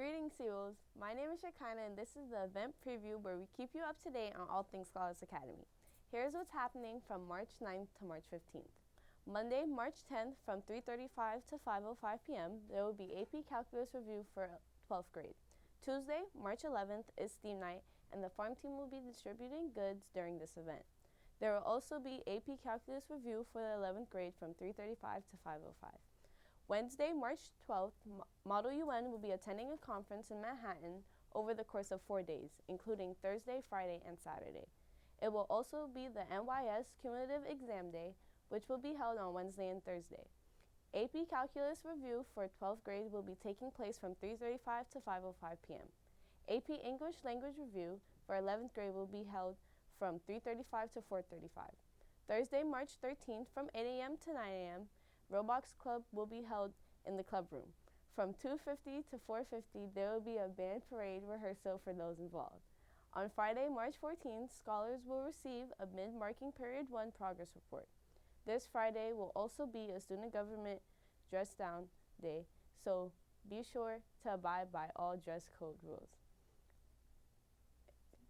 Greetings, seawolves. My name is Shekinah, and this is the event preview where we keep you up to date on all things Scholars Academy. Here's what's happening from March 9th to March 15th. Monday, March 10th from 3:35 to 5:05 p.m., there will be AP Calculus Review for 12th grade. Tuesday, March 11th is theme night, and the farm team will be distributing goods during this event. There will also be AP Calculus Review for the 11th grade from 3:35 to 5:05. Wednesday, March 12th, Model UN will be attending a conference in Manhattan over the course of 4 days, including Thursday, Friday, and Saturday. It will also be the NYS Cumulative Exam Day, which will be held on Wednesday and Thursday. AP Calculus Review for 12th grade will be taking place from 3:35 to 5:05 p.m. AP English Language Review for 11th grade will be held from 3:35 to 4:35. Thursday, March 13th from 8 a.m. to 9 a.m., Roblox Club will be held in the club room. From 2:50 to 4:50, there will be a band parade rehearsal for those involved. On Friday, March 14th, scholars will receive a mid-marking Period 1 progress report. This Friday will also be a student government dress down day, so be sure to abide by all dress code rules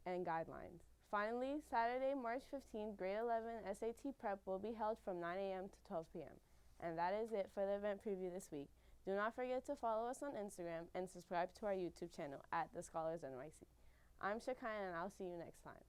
and guidelines. Finally, Saturday, March 15th, grade 11 SAT prep will be held from 9 a.m. to 12 p.m. And that is it for the event preview this week. Do not forget to follow us on Instagram and subscribe to our YouTube channel at TheScholarsNYC. I'm Shekinah, and I'll see you next time.